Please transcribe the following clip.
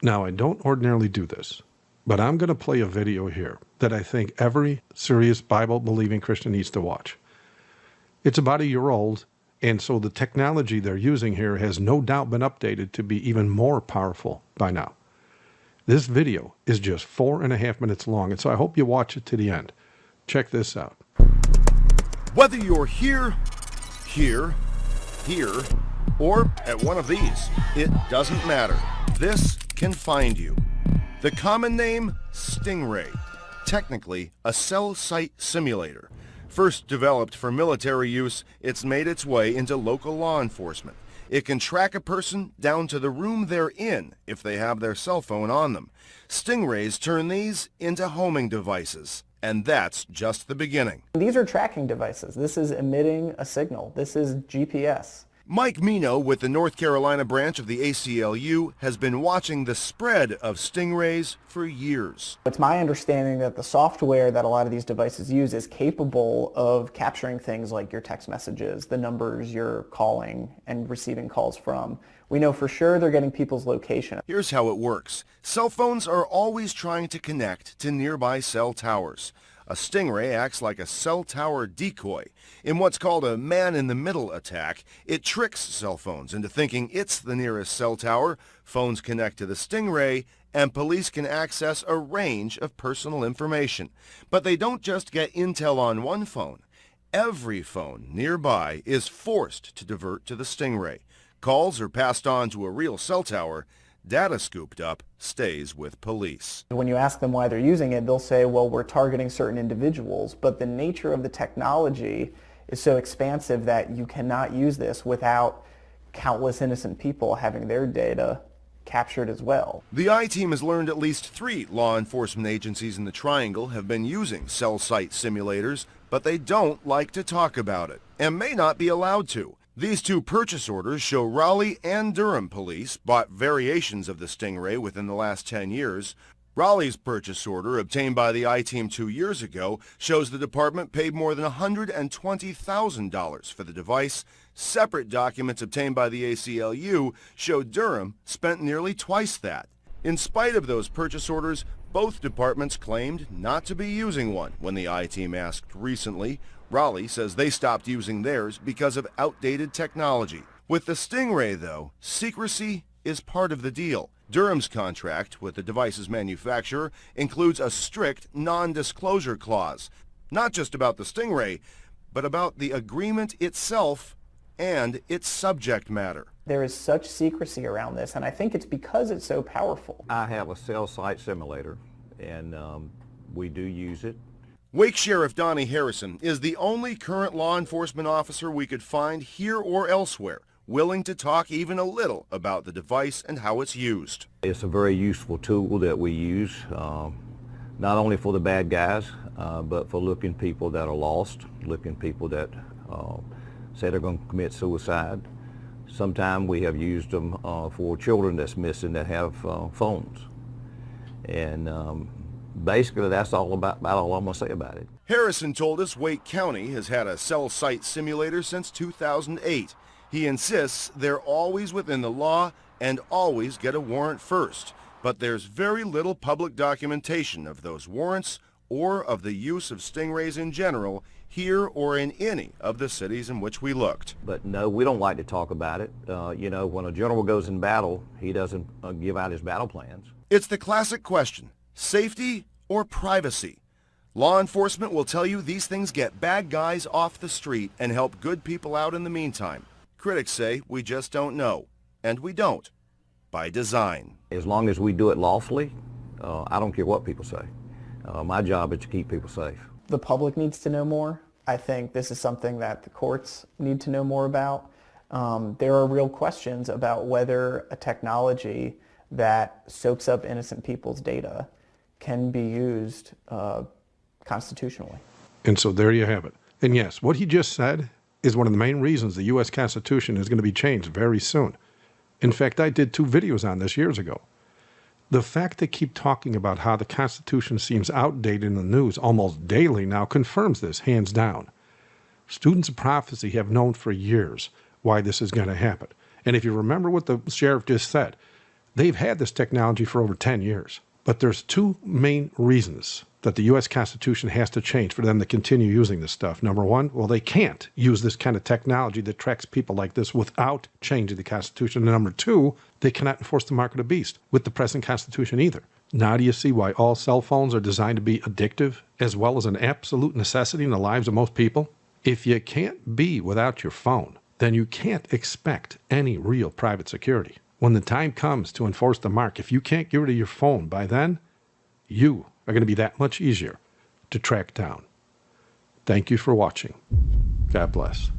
Now, I don't ordinarily do this, but I'm going to play a video here that I think every serious Bible-believing Christian needs to watch. It's about a year old, and so the technology they're using here has no doubt been updated to be even more powerful by now. This video is just 4.5 minutes long, and so I hope you watch it to the end. Check this out. Whether you're here, or at one of these, it doesn't matter. This can find you. The common name, Stingray. Technically, a cell site simulator. First developed for military use, it's made its way into local law enforcement. It can track a person down to the room they're in if they have their cell phone on them. Stingrays turn these into homing devices. And that's just the beginning. These are tracking devices. This is emitting a signal. This is GPS. Mike Mino with the North Carolina branch of the ACLU has been watching the spread of Stingrays for years. It's my understanding that the software that a lot of these devices use is capable of capturing things like your text messages, the numbers you're calling and receiving calls from. We know for sure they're getting people's location. Here's how it works. Cell phones are always trying to connect to nearby cell towers. A Stingray acts like a cell tower decoy. In what's called a man-in-the-middle attack, it tricks cell phones into thinking it's the nearest cell tower, phones connect to the Stingray, and police can access a range of personal information. But they don't just get intel on one phone. Every phone nearby is forced to divert to the Stingray. Calls are passed on to a real cell tower. Data scooped up stays with police. When you ask them why they're using it, they'll say, well, we're targeting certain individuals, but the nature of the technology is so expansive that you cannot use this without countless innocent people having their data captured as well. The I-Team has learned at least 3 law enforcement agencies in the Triangle have been using cell site simulators, but they don't like to talk about it and may not be allowed to. These 2 purchase orders show Raleigh and Durham police bought variations of the Stingray within the last 10 years. Raleigh's purchase order, obtained by the I-Team 2 years ago, shows the department paid more than $120,000 for the device. Separate documents obtained by the ACLU show Durham spent nearly twice that. In spite of those purchase orders, both departments claimed not to be using one when the I-Team asked recently. Raleigh says they stopped using theirs because of outdated technology. With the Stingray, though, secrecy is part of the deal. Durham's contract with the device's manufacturer includes a strict non-disclosure clause, not just about the Stingray, but about the agreement itself and its subject matter. There is such secrecy around this, and I think it's because it's so powerful. I have a cell site simulator, and we do use it. Wake Sheriff Donnie Harrison is the only current law enforcement officer we could find here or elsewhere willing to talk even a little about the device and how it's used. It's a very useful tool that we use, not only for the bad guys, but for looking people that are lost, looking people that say they're going to commit suicide. Sometimes we have used them for children that's missing that have phones. And basically, that's all I'm going to say about it. Harrison told us Wake County has had a cell site simulator since 2008. He insists they're always within the law and always get a warrant first. But there's very little public documentation of those warrants or of the use of Stingrays in general here or in any of the cities in which we looked. But no, we don't like to talk about it. You know, when a general goes in battle, he doesn't give out his battle plans. It's the classic question. Safety or privacy? Law enforcement will tell you these things get bad guys off the street and help good people out in the meantime. Critics say we just don't know, and we don't, by design. As long as we do it lawfully, I don't care what people say. My job is to keep people safe. The public needs to know more. I think this is something that the courts need to know more about. There are real questions about whether a technology that soaks up innocent people's data can be used constitutionally. And so there you have it. And yes, what he just said is one of the main reasons the U.S. Constitution is going to be changed very soon. In fact, I did 2 videos on this years ago. The fact they keep talking about how the Constitution seems outdated in the news almost daily now confirms this, hands down. Students of prophecy have known for years why this is going to happen. And if you remember what the sheriff just said, They've had this technology for over 10 years. But there's two main reasons that the U.S. Constitution has to change for them to continue using this stuff. Number one, well, they can't use this kind of technology that tracks people like this without changing the Constitution. And number two, they cannot enforce the mark of the beast with the present Constitution either. Now do you see why all cell phones are designed to be addictive as well as an absolute necessity in the lives of most people? If you can't be without your phone, then you can't expect any real private security. When the time comes to enforce the mark, if you can't get rid of your phone by then, you are going to be that much easier to track down. Thank you for watching. God bless.